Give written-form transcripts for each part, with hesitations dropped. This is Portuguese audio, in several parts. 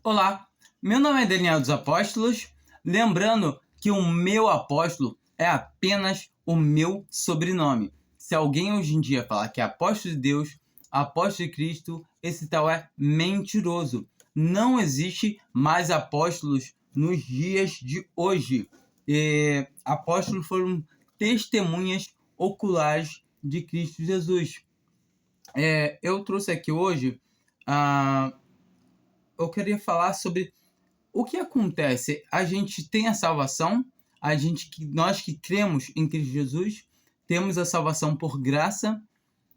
Olá, meu nome é Daniel dos Apóstolos, lembrando que o meu apóstolo é apenas o meu sobrenome. Se alguém hoje em dia falar que é apóstolo de Deus, apóstolo de Cristo, esse tal é mentiroso. Não existe mais apóstolos nos dias de hoje. Apóstolos foram testemunhas oculares de Cristo Jesus. Eu trouxe aqui hoje eu queria falar sobre o que acontece. A gente tem a salvação, nós que cremos em Cristo Jesus, temos a salvação por graça,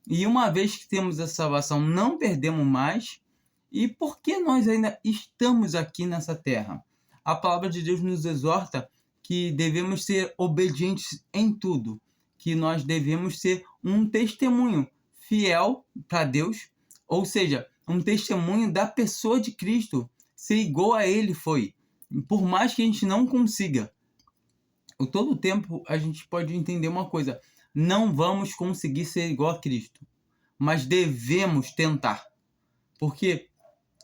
e uma vez que temos a salvação, não perdemos mais. E por que nós ainda estamos aqui nessa terra? A palavra de Deus nos exorta que devemos ser obedientes em tudo, que nós devemos ser um testemunho fiel para Deus, ou seja, um testemunho da pessoa de Cristo, ser igual a ele foi. Por mais que a gente não consiga, todo o tempo a gente pode entender uma coisa: não vamos conseguir ser igual a Cristo, mas devemos tentar, porque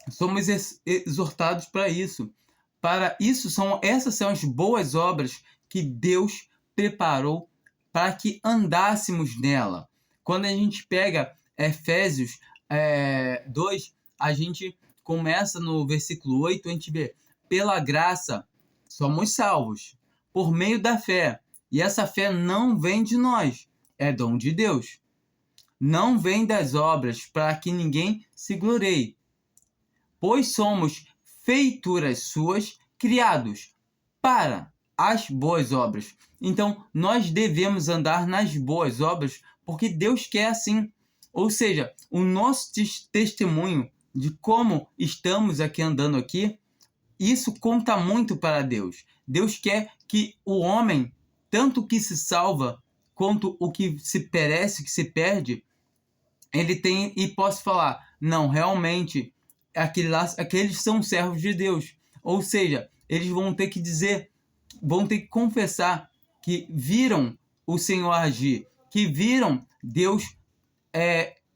somos exortados para isso. Para isso, essas são as boas obras que Deus preparou para que andássemos nela. Quando a gente pega Efésios 2, a gente começa no versículo 8, a gente vê: pela graça somos salvos, por meio da fé. E essa fé não vem de nós, é dom de Deus. Não vem das obras, para que ninguém se glorie. Pois somos feituras suas, criados para as boas obras. Então, nós devemos andar nas boas obras, porque Deus quer assim. Ou seja, o nosso testemunho de como estamos aqui andando aqui, isso conta muito para Deus. Deus quer que o homem, tanto o que se salva, quanto o que se perece, que se perde, ele tem e possa falar: não, realmente, aqueles são servos de Deus. Ou seja, eles vão ter que dizer, vão ter que confessar que viram o Senhor agir, que viram Deus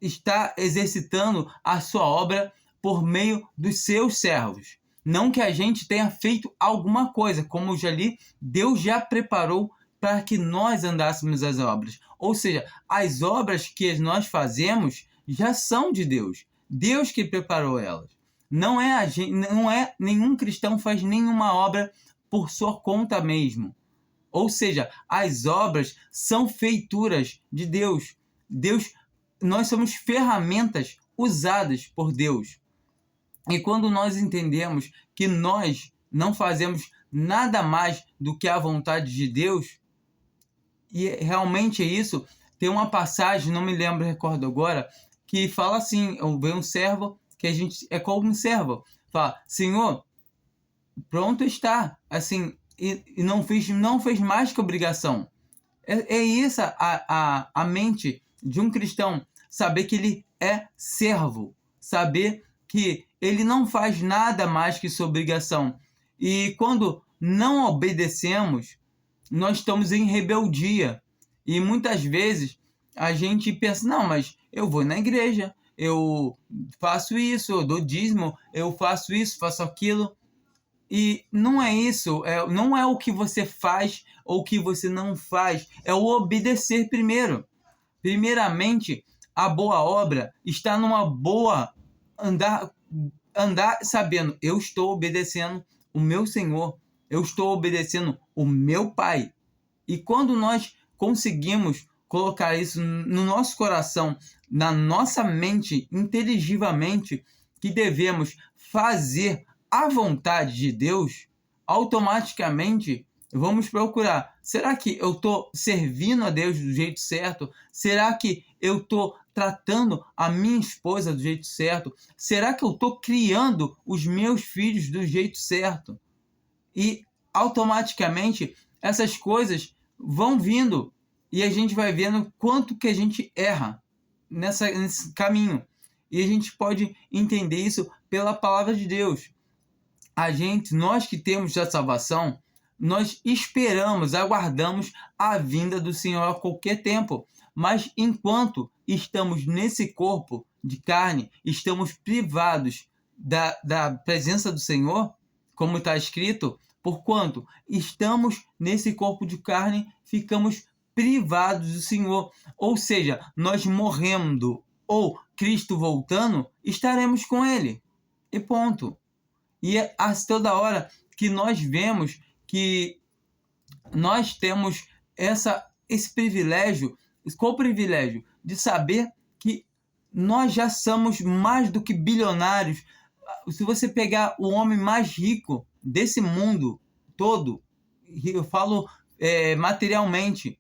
está exercitando a sua obra por meio dos seus servos. Não que a gente tenha feito alguma coisa, como eu já li, Deus já preparou para que nós andássemos as obras. Ou seja, as obras que nós fazemos já são de Deus. Deus que preparou elas. Não é nenhum cristão faz nenhuma obra por sua conta mesmo. Ou seja, as obras são feituras de Deus. Nós somos ferramentas usadas por Deus. E quando nós entendemos que nós não fazemos nada mais do que a vontade de Deus, e realmente é isso, tem uma passagem, não me lembro, recordo agora, que fala assim: vem um servo, que a gente é como um servo, fala: Senhor, pronto está, assim, e não fez mais que obrigação. É isso a mente de um cristão, saber que ele é servo, saber que ele não faz nada mais que sua obrigação. E quando não obedecemos, nós estamos em rebeldia. E muitas vezes a gente pensa: não, mas eu vou na igreja, eu faço isso, eu dou dízimo, eu faço isso, faço aquilo. E não é isso, não é o que você faz ou o que você não faz, é o obedecer primeiro. Primeiramente, a boa obra está numa boa andar sabendo: eu estou obedecendo o meu Senhor, eu estou obedecendo o meu Pai. E quando nós conseguimos colocar isso no nosso coração, na nossa mente, inteligivelmente, que devemos fazer a vontade de Deus, automaticamente vamos procurar: será que eu estou servindo a Deus do jeito certo? Será que eu estou tratando a minha esposa do jeito certo? Será que eu estou criando os meus filhos do jeito certo? E automaticamente essas coisas vão vindo e a gente vai vendo quanto que a gente erra nesse caminho. E a gente pode entender isso pela palavra de Deus. Nós que temos a salvação, nós esperamos, aguardamos a vinda do Senhor a qualquer tempo. Mas enquanto estamos nesse corpo de carne, estamos privados da presença do Senhor, como está escrito, porquanto estamos nesse corpo de carne, ficamos privados do Senhor. Ou seja, nós morrendo ou Cristo voltando, estaremos com Ele. E ponto. E é a toda hora que nós vemos que nós temos esse privilégio, qual o privilégio? De saber que nós já somos mais do que bilionários. Se você pegar o homem mais rico desse mundo todo, eu falo materialmente,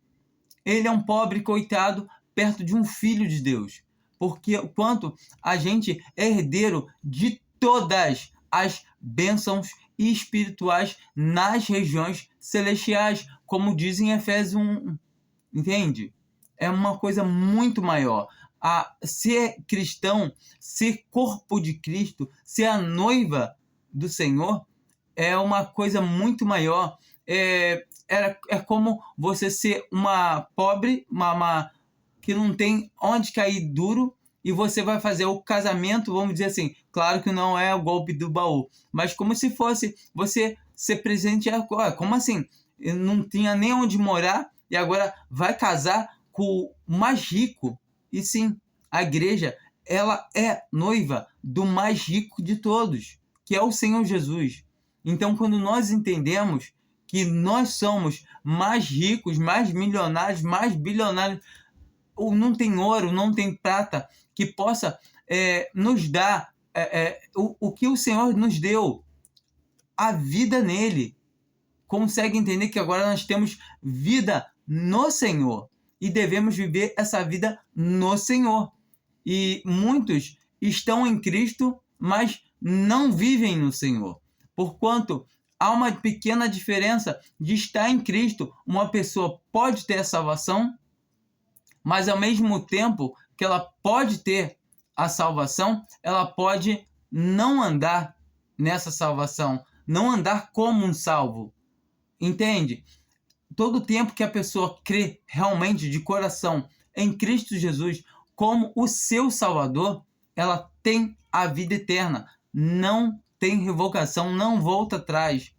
ele é um pobre coitado perto de um filho de Deus. Porque quanto a gente é herdeiro de todas as bênçãos espirituais nas regiões celestiais, como diz em Efésios 1. Entende? É uma coisa muito maior. Ser cristão, ser corpo de Cristo, ser a noiva do Senhor, é uma coisa muito maior. É como você ser uma pobre, que não tem onde cair duro, e você vai fazer o casamento, vamos dizer assim, claro que não é o golpe do baú, mas como se fosse você ser presente agora. Como assim? Eu não tinha nem onde morar e agora vai casar com o mais rico. E sim, a igreja, ela é noiva do mais rico de todos, que é o Senhor Jesus. Então, quando nós entendemos que nós somos mais ricos, mais milionários, mais bilionários, ou não tem ouro, não tem prata que possa nos dar o que o Senhor nos deu, a vida nele. Consegue entender que agora nós temos vida no Senhor e devemos viver essa vida no Senhor. E muitos estão em Cristo, mas não vivem no Senhor. Porquanto há uma pequena diferença de estar em Cristo. Uma pessoa pode ter a salvação, mas ao mesmo tempo que ela pode ter a salvação, ela pode não andar nessa salvação, não andar como um salvo. Entende? Todo tempo que a pessoa crê realmente de coração em Cristo Jesus como o seu Salvador, ela tem a vida eterna, não tem revogação, não volta atrás.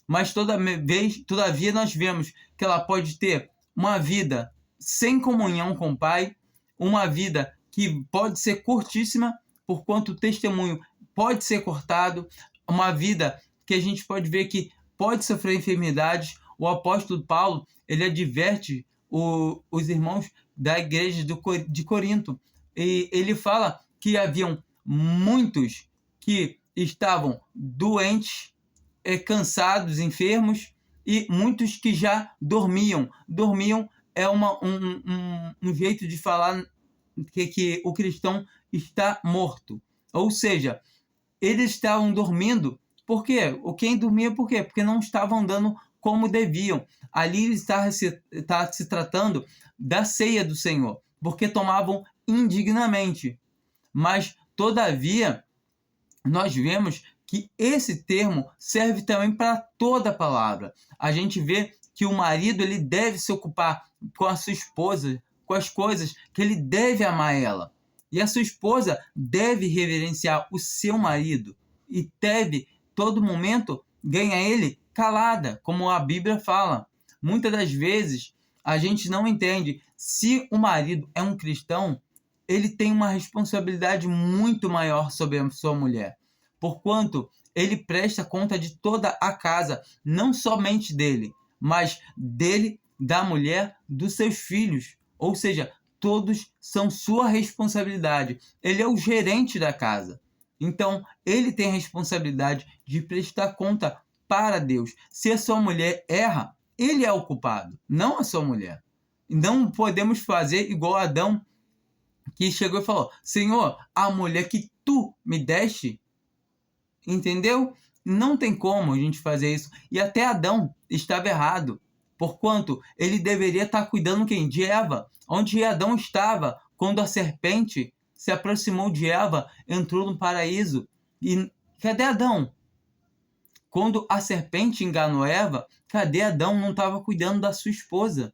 Mas todavia nós vemos que ela pode ter uma vida sem comunhão com o Pai, uma vida que pode ser curtíssima, porquanto o testemunho pode ser cortado, uma vida que a gente pode ver que pode sofrer enfermidades. O apóstolo Paulo, ele adverte os irmãos da igreja de Corinto. E ele fala que haviam muitos que estavam doentes, cansados, enfermos, e muitos que já dormiam. Dormiam é um jeito de falar que o cristão está morto. Ou seja, eles estavam dormindo. Por quê? Quem dormia por quê? Porque não estavam andando como deviam. Ali está se tratando da ceia do Senhor, porque tomavam indignamente. Mas, todavia, nós vemos que esse termo serve também para toda a palavra. A gente vê que o marido ele deve se ocupar com a sua esposa, com as coisas que ele deve amar ela. E a sua esposa deve reverenciar o seu marido e deve, todo momento, ganhar ele calada, como a Bíblia fala. Muitas das vezes, a gente não entende. Se o marido é um cristão, ele tem uma responsabilidade muito maior sobre a sua mulher, porquanto ele presta conta de toda a casa, não somente dele, mas dele, da mulher, dos seus filhos. Ou seja, todos são sua responsabilidade. Ele é o gerente da casa. Então, ele tem a responsabilidade de prestar conta para Deus. Se a sua mulher erra, ele é o culpado, não a sua mulher. Não podemos fazer igual Adão, que chegou e falou: Senhor, a mulher que tu me deste, entendeu? Não tem como a gente fazer isso. E até Adão estava errado, porquanto ele deveria estar cuidando quem? De Eva. Onde Adão estava quando a serpente se aproximou de Eva, entrou no paraíso. E cadê Adão? Quando a serpente enganou Eva, cadê Adão? Não estava cuidando da sua esposa.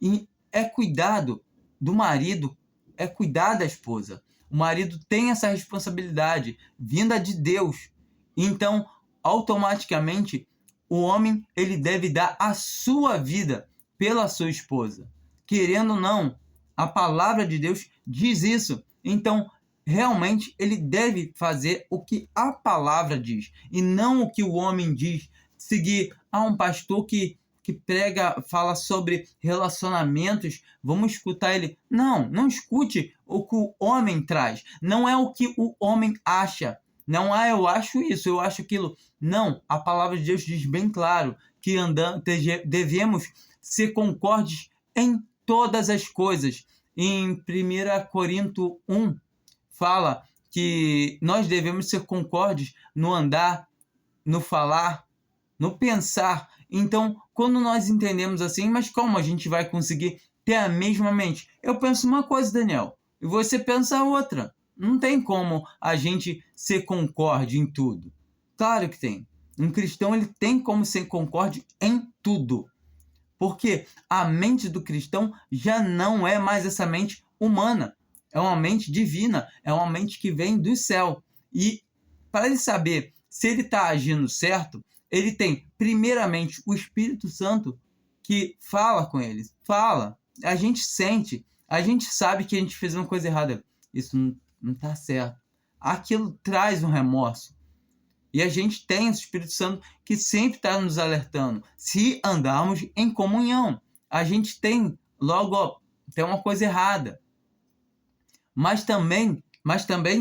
E é cuidado do marido, é cuidar da esposa. O marido tem essa responsabilidade vinda de Deus. Então, automaticamente, o homem ele deve dar a sua vida pela sua esposa. Querendo ou não, a palavra de Deus diz isso. Então, realmente, ele deve fazer o que a palavra diz e não o que o homem diz. Seguir um pastor que prega, fala sobre relacionamentos, vamos escutar ele. Não, não escute o que o homem traz. Não é o que o homem acha. Não, eu acho isso, eu acho aquilo. Não, a palavra de Deus diz bem claro que devemos ser concordes em todas as coisas. Em 1 Corinto 1, fala que nós devemos ser concordes no andar, no falar, no pensar. Então, quando nós entendemos assim, mas como a gente vai conseguir ter a mesma mente? Eu penso uma coisa, Daniel, e você pensa outra. Não tem como a gente ser concorde em tudo. Claro que tem. Um cristão ele tem como ser concorde em tudo. Porque a mente do cristão já não é mais essa mente humana. É uma mente divina. É uma mente que vem do céu. E para ele saber se ele está agindo certo, ele tem, primeiramente, o Espírito Santo que fala com ele. Fala. A gente sente. A gente sabe que a gente fez uma coisa errada. Isso não está certo. Aquilo traz um remorso. E a gente tem o Espírito Santo que sempre está nos alertando. Se andarmos em comunhão, a gente tem, logo, tem uma coisa errada. Mas também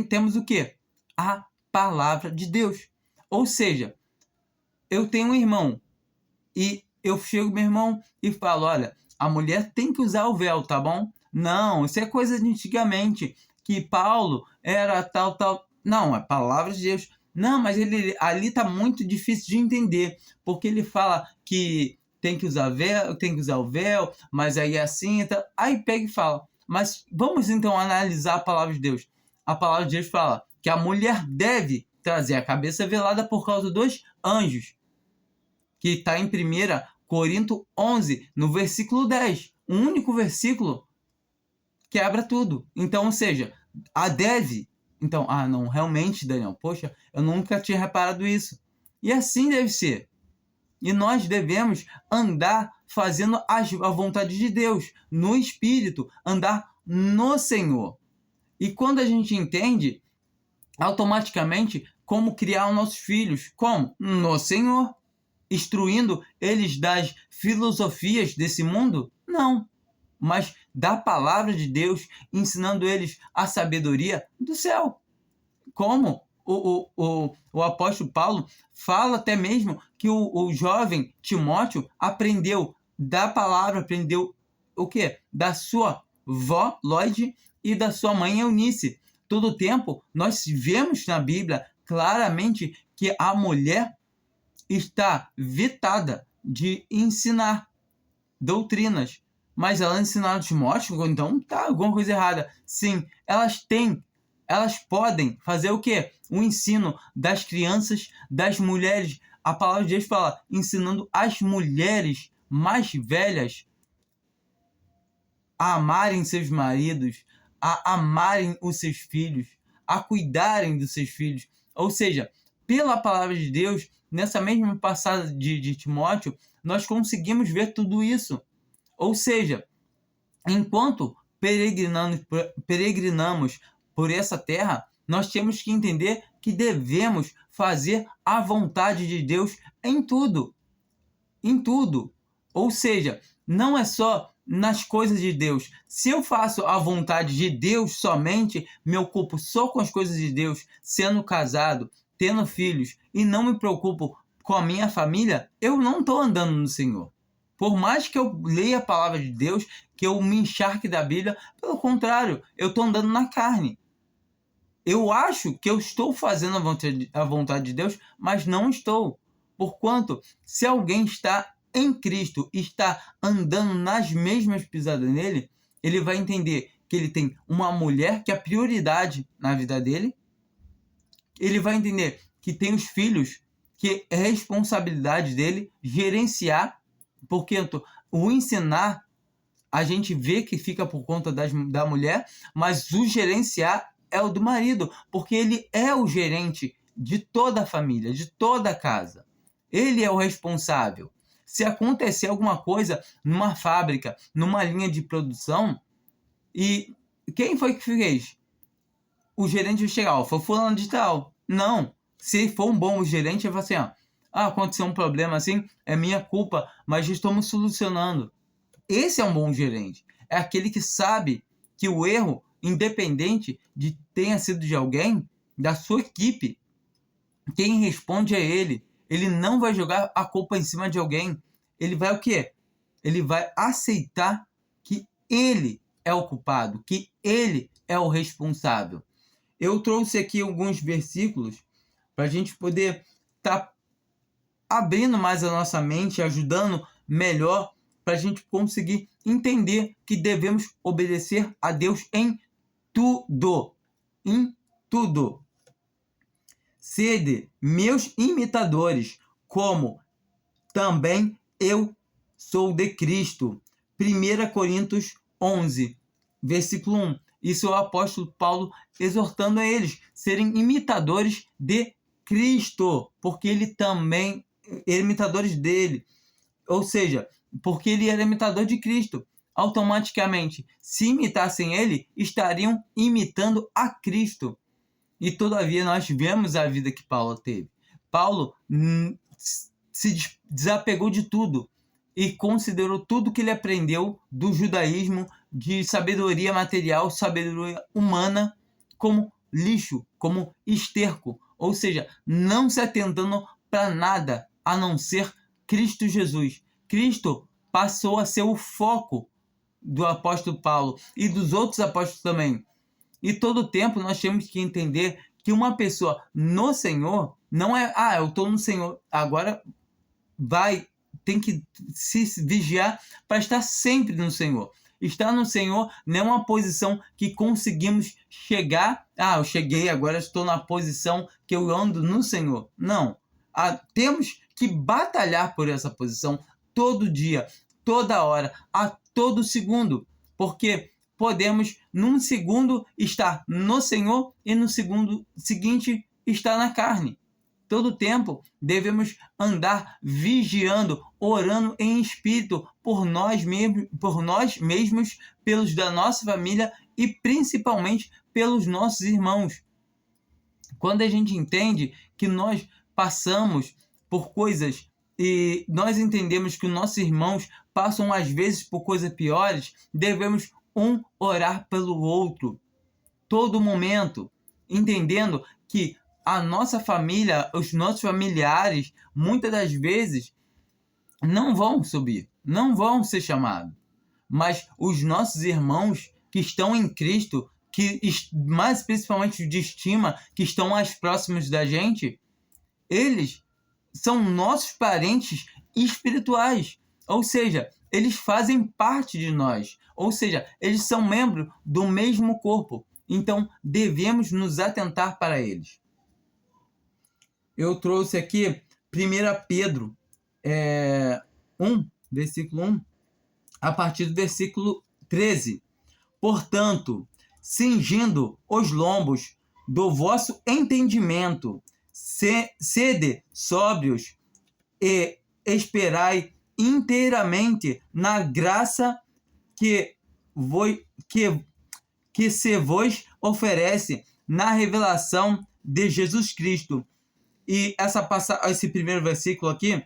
temos o quê? A palavra de Deus. Ou seja, eu tenho um irmão e eu chego meu irmão e falo, olha, a mulher tem que usar o véu, tá bom? Não, isso é coisa de antigamente, que Paulo era tal. Não, é palavra de Deus. Não, mas ele ali está muito difícil de entender, porque ele fala que tem que usar véu, tem que usar o véu, mas aí é assim, então, aí pega e fala. Mas vamos então analisar a palavra de Deus. A palavra de Deus fala que a mulher deve trazer a cabeça velada por causa dos anjos, que está em 1 Corinto 11, no versículo 10. Um único versículo quebra tudo. Então, ou seja, a deve. Então, não, realmente, Daniel, poxa, eu nunca tinha reparado isso. E assim deve ser. E nós devemos andar fazendo a vontade de Deus, no Espírito, andar no Senhor. E quando a gente entende, automaticamente, como criar os nossos filhos? Como? No Senhor. Instruindo eles das filosofias desse mundo? Não. Mas da palavra de Deus, ensinando eles a sabedoria do céu. Como o apóstolo Paulo fala até mesmo que o jovem Timóteo aprendeu da palavra, aprendeu o quê? Da sua vó Lloyd e da sua mãe Eunice. Todo o tempo nós vemos na Bíblia claramente que a mulher está vetada de ensinar doutrinas. Mas ela ensinaram Timóteo, então tá alguma coisa errada. Sim, elas podem fazer o quê? O ensino das crianças, das mulheres. A palavra de Deus fala, ensinando as mulheres mais velhas a amarem seus maridos, a amarem os seus filhos, a cuidarem dos seus filhos. Ou seja, pela palavra de Deus, nessa mesma passagem de Timóteo, nós conseguimos ver tudo isso. Ou seja, enquanto peregrinamos por essa terra, nós temos que entender que devemos fazer a vontade de Deus em tudo. Em tudo. Ou seja, não é só nas coisas de Deus. Se eu faço a vontade de Deus somente, me ocupo só com as coisas de Deus, sendo casado, tendo filhos, e não me preocupo com a minha família, eu não estou andando no Senhor. Por mais que eu leia a palavra de Deus, que eu me encharque da Bíblia, pelo contrário, eu estou andando na carne. Eu acho que eu estou fazendo a vontade de Deus, mas não estou. Porquanto, se alguém está em Cristo e está andando nas mesmas pisadas dele, ele vai entender que ele tem uma mulher que é a prioridade na vida dele. Ele vai entender que tem os filhos, que é responsabilidade dele gerenciar. Porque o ensinar, a gente vê que fica por conta da mulher, mas o gerenciar é o do marido, porque ele é o gerente de toda a família, de toda a casa. Ele é o responsável. Se acontecer alguma coisa numa fábrica, numa linha de produção, e quem foi que fez? O gerente vai chegar, ó, foi fulano de tal. Não. Se for um bom gerente, ele vai assim, ó, aconteceu um problema assim, é minha culpa, mas estamos solucionando. Esse é um bom gerente. É aquele que sabe que o erro, independente de tenha sido de alguém, da sua equipe, quem responde é ele. Ele não vai jogar a culpa em cima de alguém. Ele vai o quê? Ele vai aceitar que ele é o culpado, que ele é o responsável. Eu trouxe aqui alguns versículos para a gente poder estar abrindo mais a nossa mente, ajudando melhor, para a gente conseguir entender que devemos obedecer a Deus em tudo. Em tudo. Sede meus imitadores, como também eu sou de Cristo. 1 Coríntios 11, versículo 1. Isso é o apóstolo Paulo exortando a eles serem imitadores de Cristo, porque ele também é imitadores dele. Ou seja, porque ele era imitador de Cristo. Automaticamente, se imitassem ele, estariam imitando a Cristo. E todavia nós vemos a vida que Paulo teve. Paulo se desapegou de tudo e considerou tudo que ele aprendeu do judaísmo, de sabedoria material, sabedoria humana, como lixo, como esterco. Ou seja, não se atentando para nada a não ser Cristo Jesus. Cristo passou a ser o foco do apóstolo Paulo e dos outros apóstolos também. E todo tempo nós temos que entender que uma pessoa no Senhor não é, eu estou no Senhor, agora tem que se vigiar para estar sempre no Senhor. Estar no Senhor não é uma posição que conseguimos chegar, eu cheguei, agora estou na posição que eu ando no Senhor. Não. Temos que batalhar por essa posição todo dia, toda hora, a todo segundo, porque podemos, num segundo, estar no Senhor e no segundo seguinte estar na carne. Todo tempo devemos andar vigiando, orando em espírito por nós mesmos, pelos da nossa família e principalmente pelos nossos irmãos. Quando a gente entende que nós passamos por coisas e nós entendemos que os nossos irmãos passam às vezes por coisas piores, devemos orar pelo outro, todo momento, entendendo que a nossa família, os nossos familiares, muitas das vezes, não vão subir, não vão ser chamados. Mas os nossos irmãos que estão em Cristo, que mais principalmente de estima, que estão mais próximos da gente, eles são nossos parentes espirituais. Ou seja, eles fazem parte de nós. Ou seja, eles são membros do mesmo corpo. Então, devemos nos atentar para eles. Eu trouxe aqui 1 Pedro 1, versículo 1, a partir do versículo 13. Portanto, cingindo os lombos do vosso entendimento, sede sóbrios e esperai inteiramente na graça que se vos oferece na revelação de Jesus Cristo. E esse primeiro versículo aqui,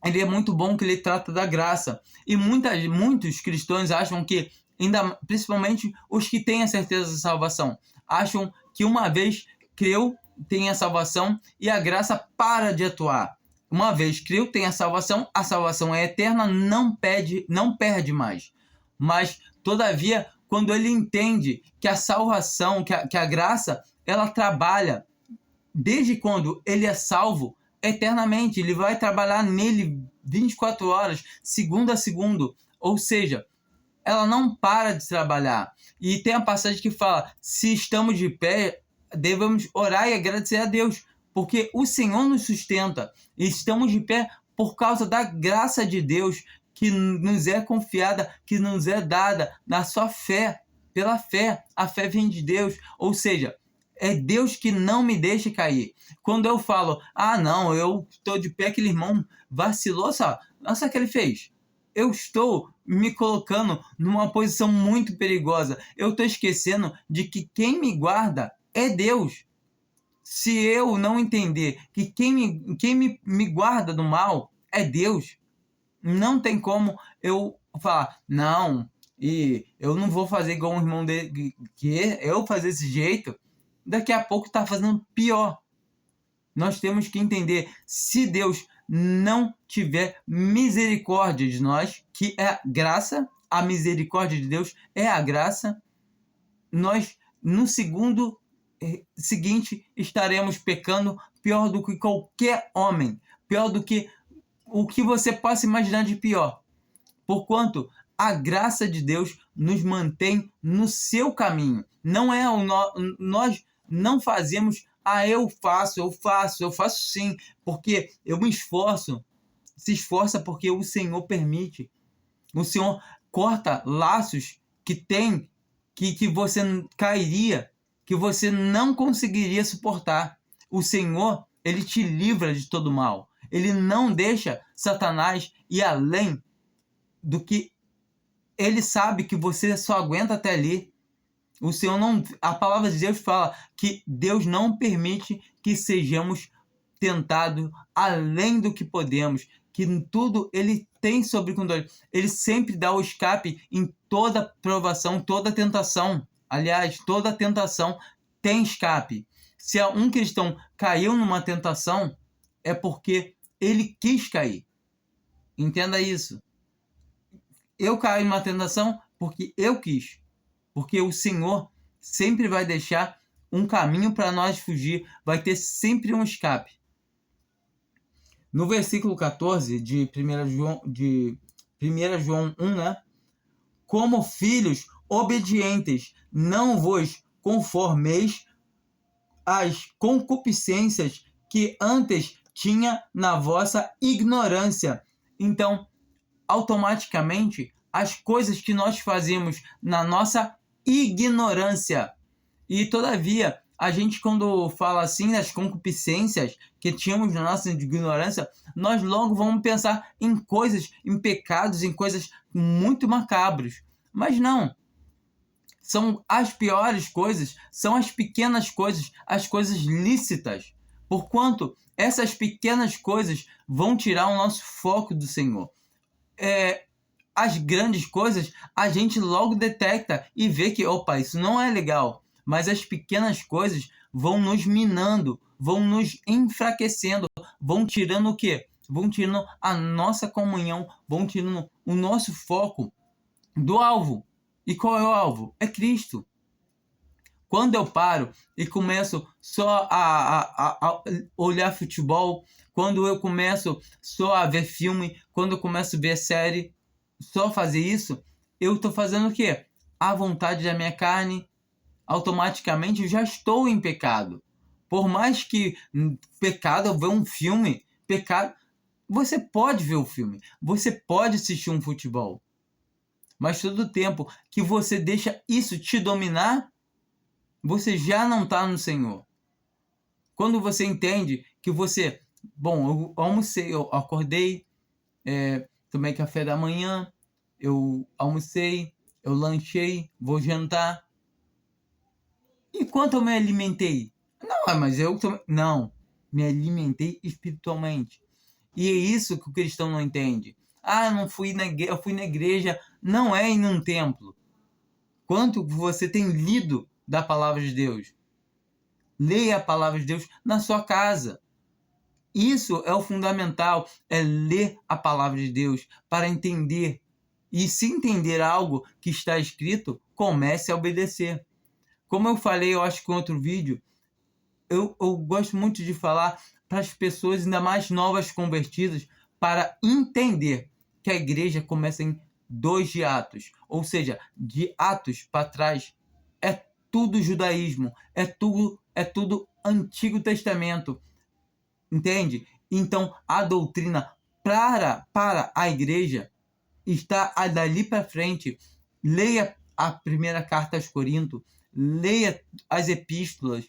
ele é muito bom, que ele trata da graça. E muitos cristãos acham que, principalmente os que têm a certeza da salvação, acham que uma vez creu, tem a salvação e a graça para de atuar. Uma vez creu, tem a salvação é eterna, não perde mais. Mas, todavia, quando ele entende que a salvação, que a graça, ela trabalha desde quando ele é salvo eternamente, ele vai trabalhar nele 24 horas, segundo a segundo, ou seja, ela não para de trabalhar. E tem a passagem que fala, se estamos de pé, devemos orar e agradecer a Deus, porque o Senhor nos sustenta, e estamos de pé por causa da graça de Deus, que nos é confiada, que nos é dada na sua fé. pela fé. A fé vem de Deus, ou seja, é Deus que não me deixa cair. Quando eu falo, não, eu estou de pé, aquele irmão vacilou, só. Nossa, o que ele fez? Eu estou me colocando numa posição muito perigosa. Eu estou esquecendo de que quem me guarda é Deus. Se eu não entender que quem me guarda do mal é Deus, não tem como eu falar, não, e eu não vou fazer igual um irmão dele, que eu fazer desse jeito, daqui a pouco está fazendo pior. Nós temos que entender, se Deus não tiver misericórdia de nós, que é graça, a misericórdia de Deus é a graça, nós, no segundo seguinte, estaremos pecando pior do que qualquer homem, pior do que o que você possa imaginar de pior. Porquanto a graça de Deus nos mantém no seu caminho. Não é nós não fazemos, eu faço sim, porque eu me esforço. Se esforça porque o Senhor permite. O Senhor corta laços que tem, que você cairia, que você não conseguiria suportar. O Senhor, ele te livra de todo mal. Ele não deixa Satanás ir além do que ele sabe que você só aguenta até ali. O Senhor não, a palavra de Deus fala que Deus não permite que sejamos tentados além do que podemos, que em tudo ele tem sobre controle. Ele sempre dá o escape em toda provação, toda tentação. Aliás, toda tentação tem escape. Se um cristão caiu numa tentação, é porque ele quis cair. Entenda isso. Eu caí numa tentação porque eu quis. Porque o Senhor sempre vai deixar um caminho para nós fugir. Vai ter sempre um escape. No versículo 14 de 1 João 1, né? Como filhos obedientes, não vos conformeis às concupiscências que antes tinha na vossa ignorância. Então, automaticamente, as coisas que nós fazemos na nossa ignorância. E, todavia, a gente, quando fala assim das concupiscências que tínhamos na nossa ignorância, nós logo vamos pensar em coisas, em pecados, em coisas muito macabras. Mas não. São as piores coisas, são as pequenas coisas, as coisas lícitas. Porquanto essas pequenas coisas vão tirar o nosso foco do Senhor. As grandes coisas a gente logo detecta e vê que, opa, isso não é legal. Mas as pequenas coisas vão nos minando, vão nos enfraquecendo, vão tirando o quê? Vão tirando a nossa comunhão, vão tirando o nosso foco do alvo. E qual é o alvo? É Cristo. Quando eu paro e começo só a olhar futebol, quando eu começo só a ver filme, quando eu começo a ver série, só fazer isso, eu estou fazendo o quê? A vontade da minha carne, automaticamente eu já estou em pecado. Por mais que pecado eu ver um filme, pecado, você pode ver o filme, você pode assistir um futebol. Mas todo o tempo que você deixa isso te dominar, você já não está no Senhor. Quando você entende que você... Bom, eu almocei, eu acordei, tomei café da manhã, eu almocei, eu lanchei, vou jantar. E quanto eu me alimentei? Não, mas não, me alimentei espiritualmente. E é isso que o cristão não entende. Não fui na igreja, eu fui na igreja. Não é ir num templo. Quanto você tem lido da palavra de Deus? Leia a palavra de Deus na sua casa. Isso é o fundamental, é ler a palavra de Deus para entender. E se entender algo que está escrito, comece a obedecer. Como eu falei, eu acho que em outro vídeo, eu gosto muito de falar para as pessoas ainda mais novas convertidas para entender que a igreja começa em 2 de Atos. Ou seja, de Atos para trás é tudo judaísmo, é tudo Antigo Testamento. Entende? Então, a doutrina para a igreja está dali para frente. Leia a primeira carta aos Coríntios, leia as epístolas.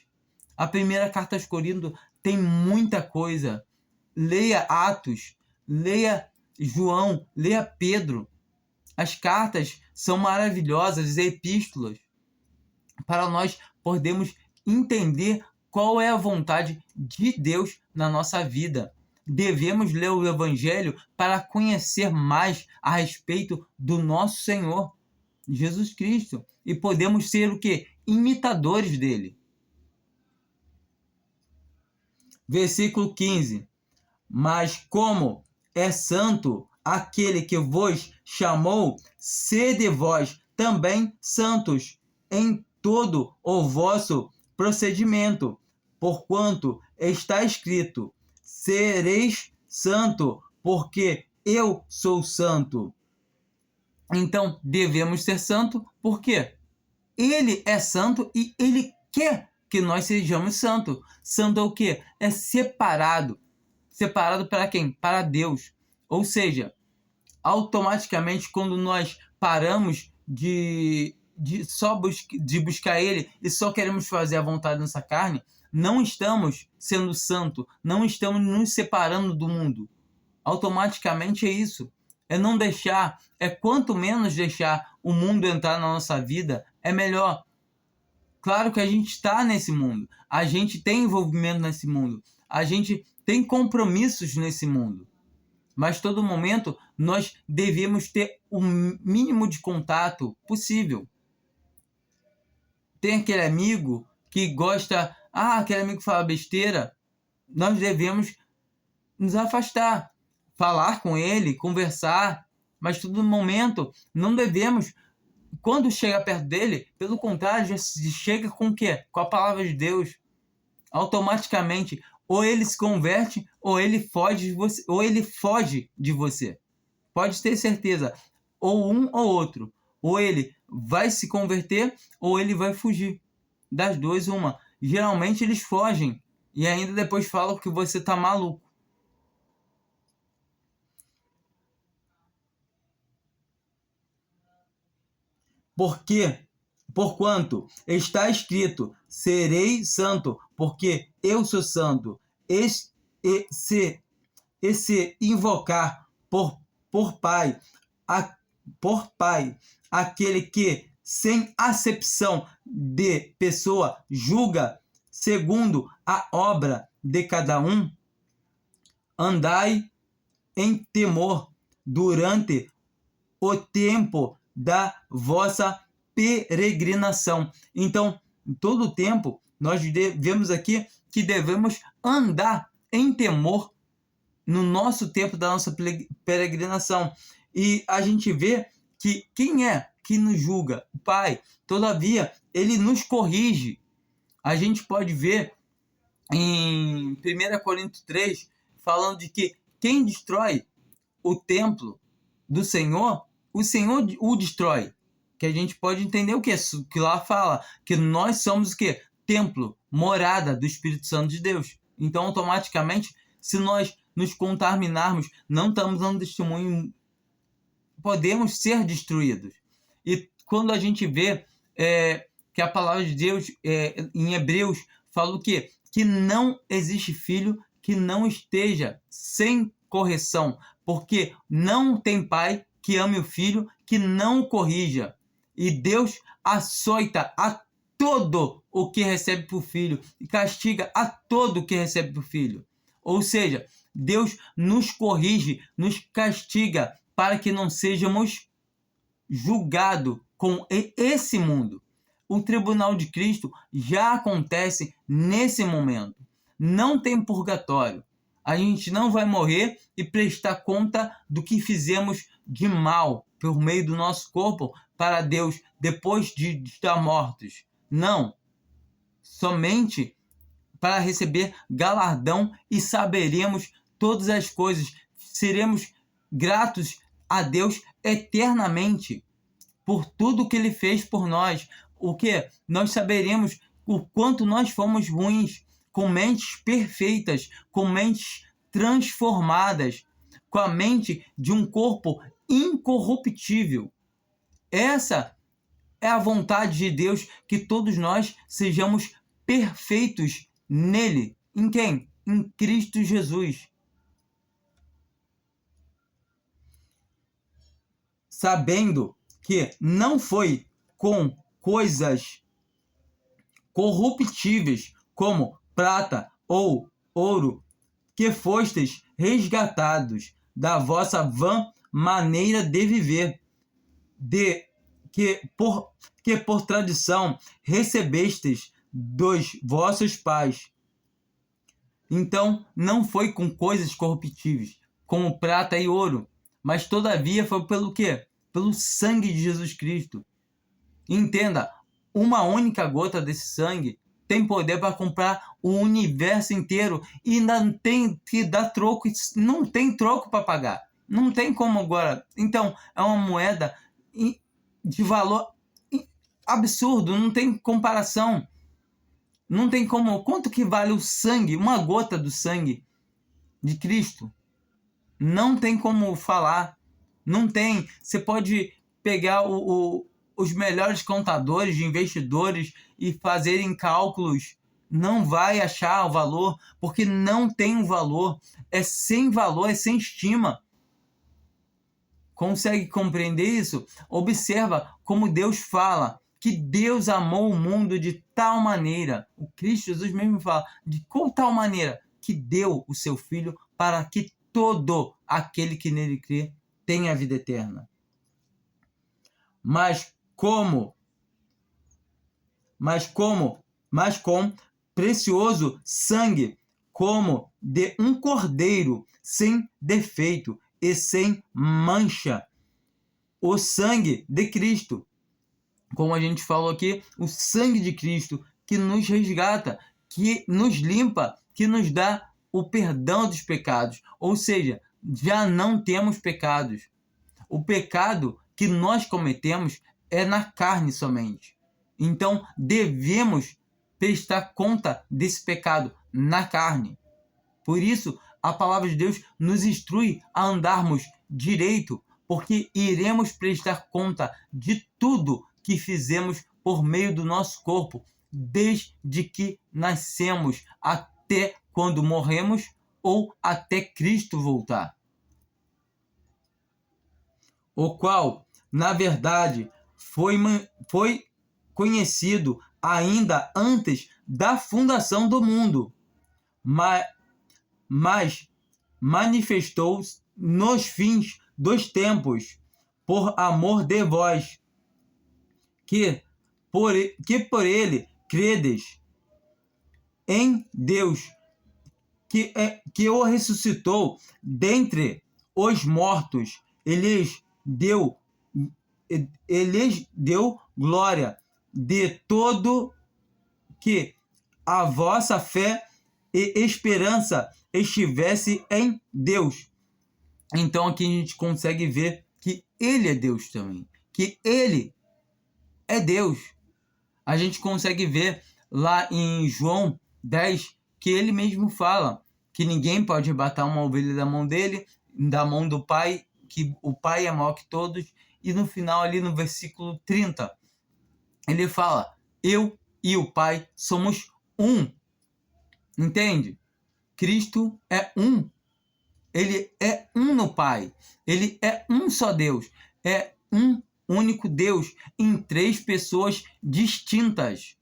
A primeira carta aos Coríntios tem muita coisa. Leia Atos, leia João, leia Pedro. As cartas são maravilhosas, as epístolas, para nós podermos entender qual é a vontade de Deus na nossa vida. Devemos ler o Evangelho para conhecer mais a respeito do nosso Senhor Jesus Cristo e podemos ser o quê? Imitadores dele. Versículo 15. Mas como é santo aquele que vos chamou, sede vós também santos em todo o vosso procedimento, porquanto está escrito: sereis santo, porque eu sou santo. Então, devemos ser santo, porque ele é santo e ele quer que nós sejamos santos. Santo é o quê? É separado. Separado para quem? Para Deus. Ou seja, automaticamente, quando nós paramos de buscar Ele e só queremos fazer a vontade da nossa carne, não estamos sendo santos, não estamos nos separando do mundo. Automaticamente é isso. É não deixar, é quanto menos deixar o mundo entrar na nossa vida, é melhor. Claro que a gente está nesse mundo, a gente tem envolvimento nesse mundo, a gente tem compromissos nesse mundo. Mas todo momento nós devemos ter o mínimo de contato possível. Tem aquele amigo que gosta, aquele amigo que fala besteira, nós devemos nos afastar, falar com ele, conversar, mas todo momento não devemos, quando chega perto dele, pelo contrário, já chega com o quê? Com a palavra de Deus. Automaticamente, ou ele se converte, ou ele foge de você, ou ele foge de você. Pode ter certeza, ou um ou outro. Ou ele vai se converter, ou ele vai fugir. Das duas, uma. Geralmente eles fogem e ainda depois falam que você está maluco. Porquanto está escrito: serei santo, porque eu sou santo. E se invocar por pai, aquele que, sem acepção de pessoa, julga segundo a obra de cada um, andai em temor durante o tempo da vossa peregrinação. Então, em todo o tempo, nós vemos aqui que devemos andar em temor no nosso tempo da nossa peregrinação. E a gente vê que quem é que nos julga? O Pai. Todavia, ele nos corrige. A gente pode ver em 1 Coríntios 3, falando de que quem destrói o templo do Senhor, o Senhor o destrói. Que a gente pode entender o que? Que lá fala que nós somos o quê? Templo, morada do Espírito Santo de Deus. Então, automaticamente, se nós nos contaminarmos, não estamos dando testemunho, podemos ser destruídos. E quando a gente vê que a palavra de Deus, em Hebreus, fala o quê? Que não existe filho que não esteja sem correção, porque não tem pai que ame o filho que não o corrija. E Deus açoita a todo o que recebe por filho e castiga a todo o que recebe por filho. Ou seja, Deus nos corrige, nos castiga para que não sejamos julgados com esse mundo. O tribunal de Cristo já acontece nesse momento. Não tem purgatório. A gente não vai morrer e prestar conta do que fizemos de mal por meio do nosso corpo para Deus depois de estar mortos. Não. Somente para receber galardão e saberemos todas as coisas. Seremos gratos a Deus eternamente por tudo que Ele fez por nós. O que? Nós saberemos o quanto nós fomos ruins, com mentes perfeitas, com mentes transformadas, com a mente de um corpo incorruptível. Essa é a vontade de Deus que todos nós sejamos perfeitos nele. Em quem? Em Cristo Jesus. Sabendo que não foi com coisas corruptíveis, como prata ou ouro, que fostes resgatados da vossa vã maneira de viver, que por tradição recebestes dos vossos pais. Então, não foi com coisas corruptíveis, como prata e ouro, mas todavia foi pelo quê? Pelo sangue de Jesus Cristo. Entenda, uma única gota desse sangue tem poder para comprar o universo inteiro e ainda tem que dar troco, não tem troco para pagar. Não tem como agora. Então, é uma moeda de valor absurdo, não tem comparação. Não tem como. Quanto que vale o sangue, uma gota do sangue de Cristo? Não tem como falar. Não tem. Você pode pegar os melhores contadores de investidores e fazerem cálculos. Não vai achar o valor, porque não tem um valor. É sem valor, é sem estima. Consegue compreender isso? Observa como Deus fala que Deus amou o mundo de tal maneira. O Cristo Jesus mesmo fala de qual tal maneira que deu o seu Filho para que todo aquele que nele crê tenha a vida eterna. Mas com precioso sangue, como de um cordeiro sem defeito e sem mancha, o sangue de Cristo. Como a gente falou aqui, o sangue de Cristo que nos resgata, que nos limpa, que nos dá o perdão dos pecados. Ou seja, já não temos pecados. O pecado que nós cometemos é na carne somente. Então, devemos prestar conta desse pecado na carne. Por isso, a palavra de Deus nos instrui a andarmos direito, porque iremos prestar conta de tudo que fizemos por meio do nosso corpo, desde que nascemos até quando morremos ou até Cristo voltar. O qual, na verdade, foi conhecido ainda antes da fundação do mundo, mas manifestou-se nos fins dos tempos, por amor de vós, que por ele credes em Deus, que o ressuscitou dentre os mortos, lhes deu glória, de todo que a vossa fé e esperança estivesse em Deus. Então aqui a gente consegue ver que ele é Deus também, que ele é Deus. A gente consegue ver lá em João 10 que ele mesmo fala que ninguém pode arrebatar uma ovelha da mão dele, da mão do Pai, que o Pai é maior que todos. E no final, ali no versículo 30, ele fala: eu e o Pai somos um. Entende? Cristo é um. Ele é um no Pai. Ele é um só Deus. É um único Deus em três pessoas distintas.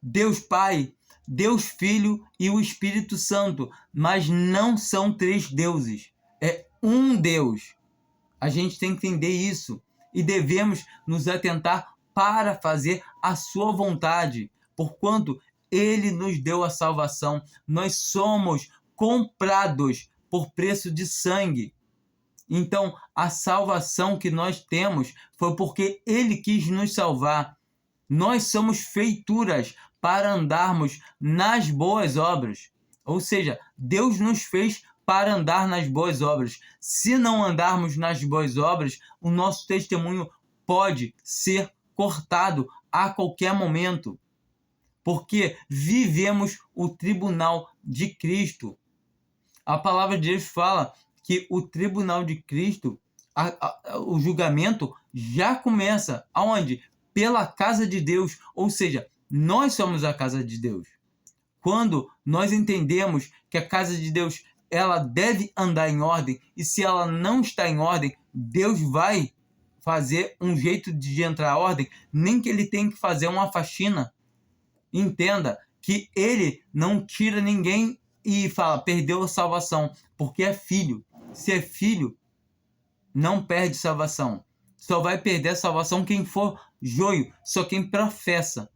Deus Pai, Deus Filho e o Espírito Santo. Mas não são três deuses. É um Deus. A gente tem que entender isso. E devemos nos atentar para fazer a sua vontade. Porquanto ele nos deu a salvação. Nós somos comprados por preço de sangue. Então, a salvação que nós temos foi porque ele quis nos salvar. Nós somos feituras para andarmos nas boas obras. Ou seja, Deus nos fez para andar nas boas obras. Se não andarmos nas boas obras, o nosso testemunho pode ser cortado a qualquer momento. Porque vivemos o tribunal de Cristo. A palavra de Deus fala que o tribunal de Cristo, o julgamento já começa. Aonde? pela casa de Deus, ou seja, nós somos a casa de Deus. Quando nós entendemos que a casa de Deus ela deve andar em ordem, e se ela não está em ordem, Deus vai fazer um jeito de entrar em ordem, nem que ele tenha que fazer uma faxina. Entenda que ele não tira ninguém e fala, perdeu a salvação, porque é filho. Se é filho, não perde salvação. Só vai perder a salvação quem for joio, só quem professa.